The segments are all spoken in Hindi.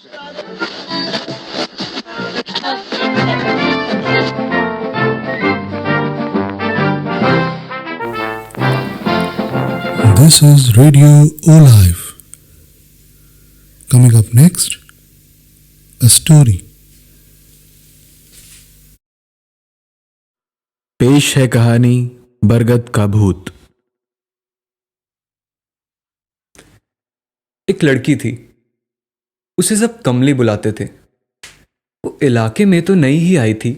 This is Radio Olive. Coming up next, a story. पेश है कहानी बरगद का भूत। एक लड़की थी, उसे सब कमली बुलाते थे। वो इलाके में तो नई ही आई थी,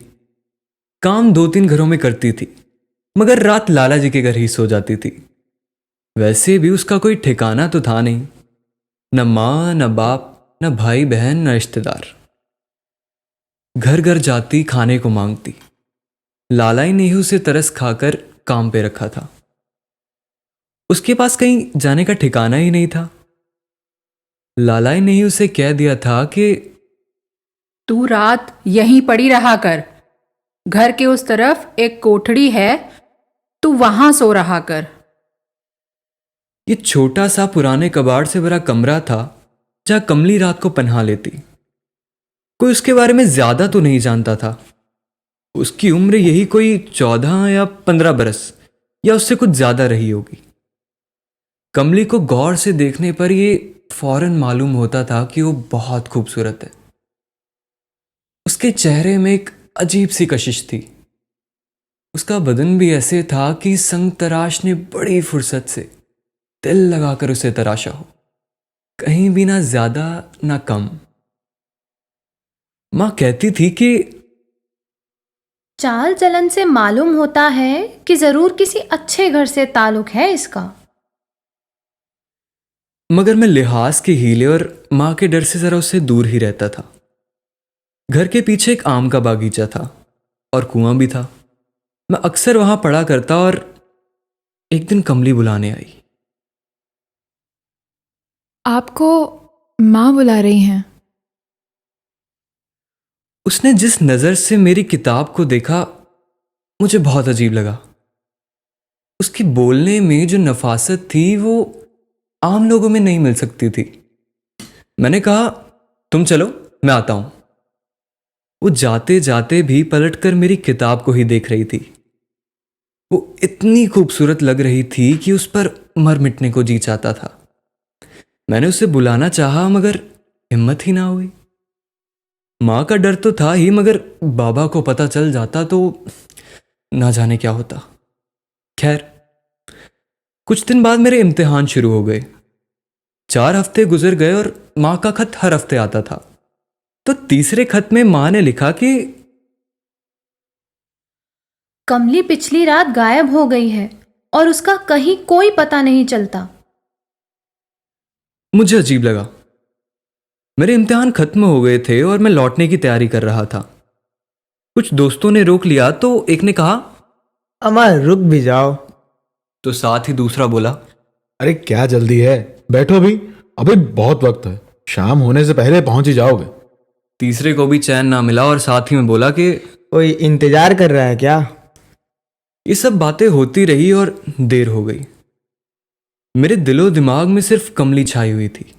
काम 2-3 घरों में करती थी, मगर रात लाला जी के घर ही सो जाती थी। वैसे भी उसका कोई ठिकाना तो था नहीं, न माँ न बाप न भाई बहन न रिश्तेदार। घर घर जाती, खाने को मांगती। लाला ही ने ही उसे तरस खाकर काम पे रखा था। उसके पास कहीं जाने का ठिकाना ही नहीं था। लाला ने ही उसे कह दिया था कि तू रात यहीं पड़ी रहा कर। घर के उस तरफ एक कोठड़ी है, तू वहां सो रहा कर। ये छोटा सा पुराने कबाड़ से भरा कमरा था जहां कमली रात को पनाह लेती। कोई उसके बारे में ज्यादा तो नहीं जानता था। उसकी उम्र यही कोई 14 या 15 बरस या उससे कुछ ज्यादा रही होगी। कमली को गौर से देखने पर यह फौरन मालूम होता था कि वो बहुत खूबसूरत है। उसके चेहरे में एक अजीब सी कशिश थी। उसका बदन भी ऐसे था कि संग तराश ने बड़ी फुर्सत से दिल लगाकर उसे तराशा हो, कहीं भी ना ज्यादा ना कम। मां कहती थी कि चाल चलन से मालूम होता है कि जरूर किसी अच्छे घर से ताल्लुक है इसका। मगर मैं लिहाज के हीले और मां के डर से जरा उससे दूर ही रहता था। घर के पीछे एक आम का बागीचा था और कुआं भी था। मैं अक्सर वहां पड़ा करता और एक दिन कमली बुलाने आई। आपको माँ बुला रही हैं। उसने जिस नजर से मेरी किताब को देखा मुझे बहुत अजीब लगा। उसकी बोलने में जो नफासत थी वो आम लोगों में नहीं मिल सकती थी। मैंने कहा, तुम चलो, मैं आता हूं। वो जाते जाते भी पलटकर मेरी किताब को ही देख रही थी। वो इतनी खूबसूरत लग रही थी कि उस पर मर मिटने को जी चाहता था। मैंने उसे बुलाना चाहा मगर हिम्मत ही ना हुई। मां का डर तो था ही, मगर बाबा को पता चल जाता तो ना जाने क्या होता। खैर, कुछ दिन बाद मेरे इम्तिहान शुरू हो गए। 4 हफ्ते गुजर गए और मां का खत हर हफ्ते आता था। तो तीसरे खत में मां ने लिखा कि कमली पिछली रात गायब हो गई है और उसका कहीं कोई पता नहीं चलता। मुझे अजीब लगा। मेरे इम्तिहान खत्म हो गए थे और मैं लौटने की तैयारी कर रहा था। कुछ दोस्तों ने रोक लिया तो एक ने कहा, अमर रुक भी जाओ। तो साथ ही दूसरा बोला, अरे क्या जल्दी है, बैठो अभी बहुत वक्त है, शाम होने से पहले पहुंच ही जाओगे। तीसरे को भी चैन ना मिला और साथ ही में बोला कि कोई इंतजार कर रहा है क्या? ये सब बातें होती रही और देर हो गई। मेरे दिलो दिमाग में सिर्फ कमली छाई हुई थी।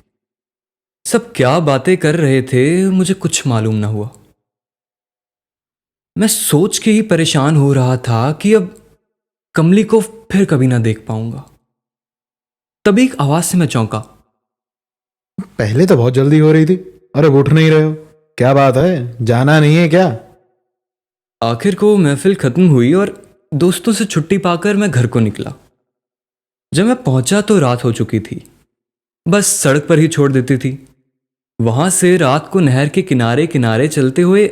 सब क्या बातें कर रहे थे मुझे कुछ मालूम ना हुआ। मैं सोच के ही परेशान हो रहा था कि अब कमली को फिर कभी ना देख पाऊंगा। तभी एक आवाज से मैं चौंका। पहले तो बहुत जल्दी हो रही थी, अरे उठ नहीं रहे हो, क्या बात है, जाना नहीं है क्या? आखिर को महफिल खत्म हुई और दोस्तों से छुट्टी पाकर मैं घर को निकला। जब मैं पहुंचा तो रात हो चुकी थी। बस सड़क पर ही छोड़ देती थी। वहां से रात को नहर के किनारे किनारे चलते हुए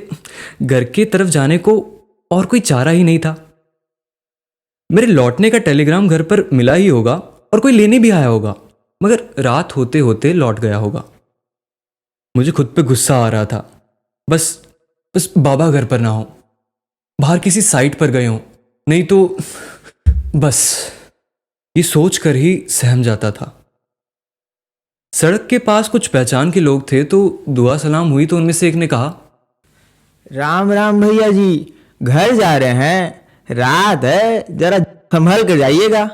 घर की तरफ जाने को और कोई चारा ही नहीं था। मेरे लौटने का टेलीग्राम घर पर मिला ही होगा और कोई लेने भी आया होगा, मगर रात होते होते लौट गया होगा। मुझे खुद पे गुस्सा आ रहा था। बस बाबा घर पर ना हो, बाहर किसी साइट पर गए हों, नहीं तो बस ये सोचकर ही सहम जाता था। सड़क के पास कुछ पहचान के लोग थे तो दुआ सलाम हुई तो उनमें से एक ने कहा, राम राम भैया जी, घर जा रहे हैं, रात है, जरा संभल कर जाइएगा।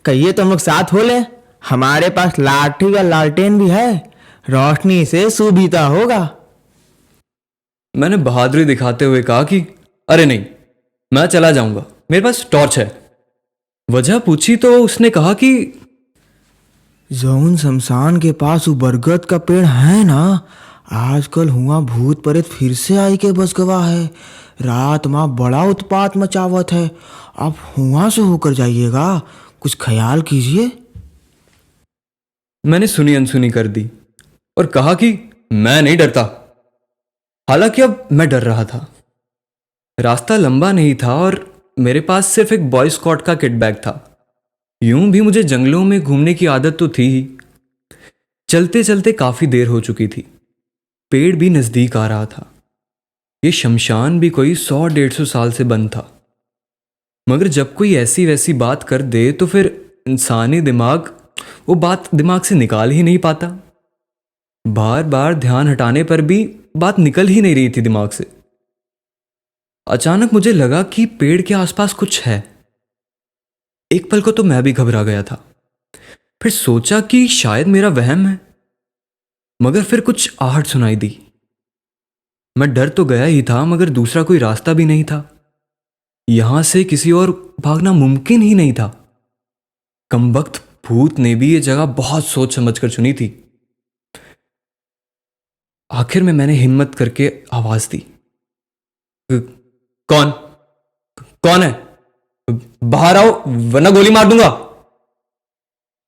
कहिए तो हम लोग साथ हो ले, हमारे पास लाठी या लालटेन भी है, रोशनी से सुबीता होगा। मैंने बहादुरी दिखाते हुए कहा कि अरे नहीं, मैं चला जाऊंगा, मेरे पास टॉर्च है। वजह पूछी तो उसने कहा कि जौन शमशान के पास वो बरगद का पेड़ है ना, आजकल हुआ भूत प्रेत फिर से आई के बस गवा है। रात माँ बड़ा उत्पात मचावत है। आप हुआ से होकर जाइएगा, कुछ ख्याल कीजिए। मैंने सुनी अनसुनी कर दी और कहा कि मैं नहीं डरता। हालांकि अब मैं डर रहा था। रास्ता लंबा नहीं था और मेरे पास सिर्फ एक बॉय स्काउट का किट बैग था। यूं भी मुझे जंगलों में घूमने की आदत तो थी ही। चलते चलते काफी देर हो चुकी थी। पेड़ भी नजदीक आ रहा था। ये शमशान भी कोई 100-150 साल से बंद था। मगर जब कोई ऐसी वैसी बात कर दे तो फिर इंसानी दिमाग वो बात दिमाग से निकाल ही नहीं पाता। बार बार ध्यान हटाने पर भी बात निकल ही नहीं रही थी दिमाग से। अचानक मुझे लगा कि पेड़ के आसपास कुछ है। एक पल को तो मैं भी घबरा गया था। फिर सोचा कि शायद मेरा वहम है, मगर फिर कुछ आहट सुनाई दी। मैं डर तो गया ही था, मगर दूसरा कोई रास्ता भी नहीं था। यहां से किसी और भागना मुमकिन ही नहीं था। कमबख्त भूत ने भी यह जगह बहुत सोच समझकर चुनी थी। आखिर में मैंने हिम्मत करके आवाज दी, कौन कौन है? बाहर आओ वरना गोली मार दूंगा।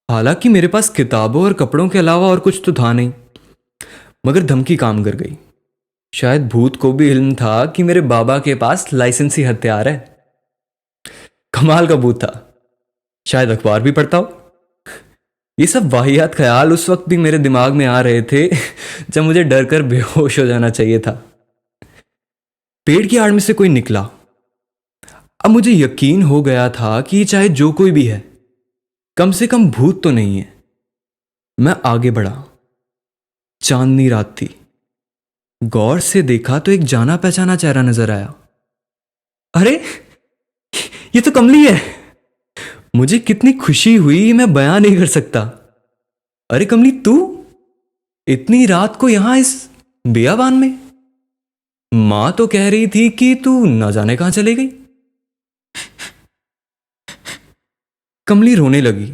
हालांकि मेरे पास किताबों और कपड़ों के अलावा और कुछ तो था नहीं, मगर धमकी काम कर गई। शायद भूत को भी इल्म था कि मेरे बाबा के पास लाइसेंसी हथियार है। कमाल का भूत था। शायद अखबार भी पढ़ता हो। ये सब वाहियात ख्याल उस वक्त भी मेरे दिमाग में आ रहे थे जब मुझे डर कर बेहोश हो जाना चाहिए था। पेड़ की आड़ में से कोई निकला। अब मुझे यकीन हो गया था कि चाहे जो कोई भी है, कम से कम भूत तो नहीं है। मैं आगे बढ़ा। चांदनी रात थी। गौर से देखा तो एक जाना पहचाना चेहरा नजर आया। अरे ये तो कमली है। मुझे कितनी खुशी हुई मैं बयान नहीं कर सकता। अरे कमली, तू इतनी रात को यहां इस बियाबान में? मां तो कह रही थी कि तू न जाने कहां चली गई। कमली रोने लगी।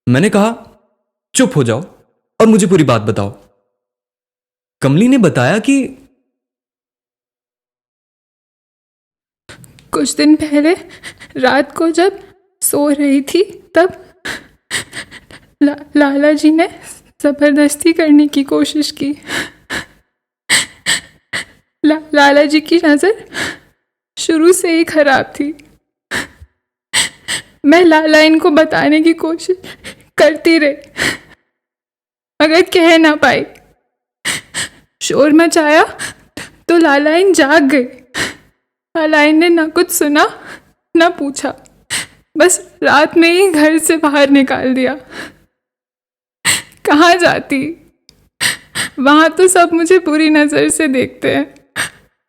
मैंने कहा चुप हो जाओ और मुझे पूरी बात बताओ। कमली ने बताया कि कुछ दिन पहले रात को जब सो रही थी तब लाला जी ने जबरदस्ती करने की कोशिश की। लाला जी की नज़र शुरू से ही खराब थी। मैं लाला इनको बताने की कोशिश करती रही, मगर कह ना पाई। शोर मचाया तो लालाइन जाग गई। लालाइन ने ना कुछ सुना ना पूछा, बस रात में ही घर से बाहर निकाल दिया। कहाँ जाती? वहाँ तो सब मुझे बुरी नज़र से देखते हैं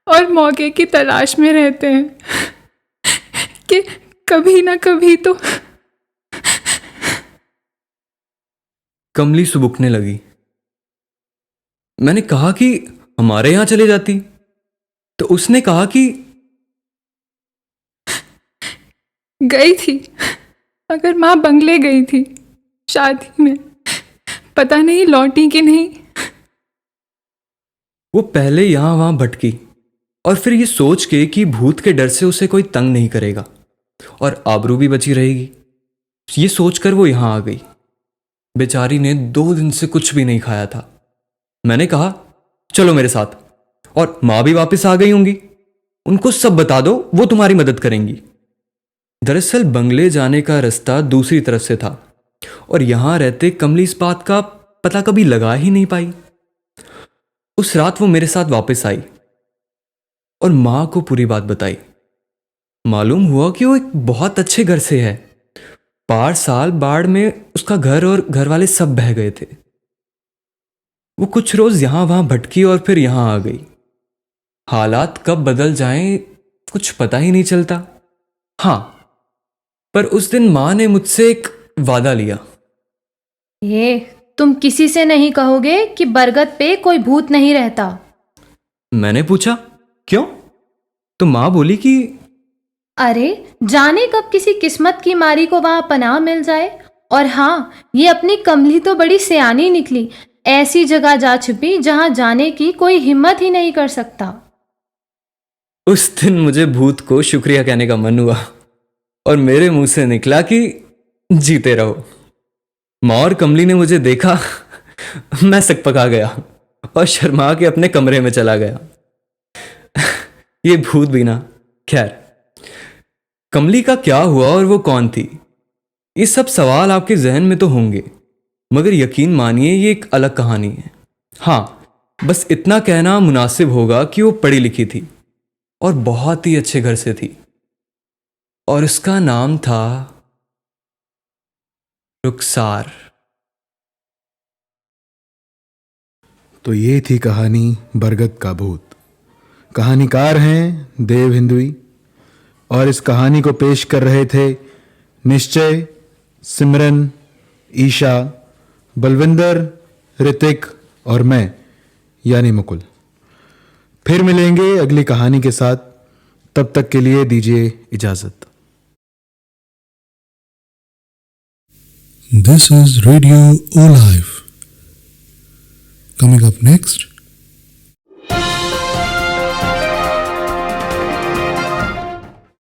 और मौके की तलाश में रहते हैं कि कभी ना कभी तो। कमली सुबुकने लगी। मैंने कहा कि हमारे यहां चले जाती, तो उसने कहा कि गई थी, मगर माँ बंगले गई थी शादी में, पता नहीं लौटी कि नहीं। वो पहले यहां वहां भटकी और फिर ये सोच के कि भूत के डर से उसे कोई तंग नहीं करेगा और आबरू भी बची रहेगी, ये सोचकर वो यहां आ गई। बेचारी ने 2 दिन से कुछ भी नहीं खाया था। मैंने कहा चलो मेरे साथ, और माँ भी वापस आ गई होंगी, उनको सब बता दो, वो तुम्हारी मदद करेंगी। दरअसल बंगले जाने का रास्ता दूसरी तरफ से था और यहां रहते कमली इस बात का पता कभी लगा ही नहीं पाई। उस रात वो मेरे साथ वापस आई और माँ को पूरी बात बताई। मालूम हुआ कि वो एक बहुत अच्छे घर से है। 5 साल बाढ़ में उसका घर और घर वाले सब बह गए थे। वो कुछ रोज यहां वहां भटकी और फिर यहां आ गई। हालात कब बदल जाएं कुछ पता ही नहीं चलता। हां, पर उस दिन मां ने मुझसे एक वादा लिया। ये तुम किसी से नहीं कहोगे कि बरगद पे कोई भूत नहीं रहता। मैंने पूछा क्यों, तो माँ बोली कि अरे जाने कब किसी किस्मत की मारी को वहां पनाह मिल जाए। और हाँ, ये अपनी कमली तो बड़ी सियानी निकली, ऐसी जगह जा छुपी जहां जाने की कोई हिम्मत ही नहीं कर सकता। उस दिन मुझे भूत को शुक्रिया कहने का मन हुआ और मेरे मुंह से निकला कि जीते रहो। माँ और कमली ने मुझे देखा, मैं सकपका गया और शर्मा के अपने कमरे में चला गया। ये भूत भी ना, खैर कमली का क्या हुआ और वो कौन थी, ये सब सवाल आपके जहन में तो होंगे, मगर यकीन मानिए ये एक अलग कहानी है। हाँ, बस इतना कहना मुनासिब होगा कि वो पढ़ी लिखी थी और बहुत ही अच्छे घर से थी और उसका नाम था रुखसार। तो ये थी कहानी बरगद का भूत। कहानीकार हैं देव हिंदुई और इस कहानी को पेश कर रहे थे निश्चय, सिमरन, ईशा, बलविंदर, ऋतिक और मैं यानी मुकुल। फिर मिलेंगे अगली कहानी के साथ, तब तक के लिए दीजिए इजाजत। This is Radio Olive. Coming up next,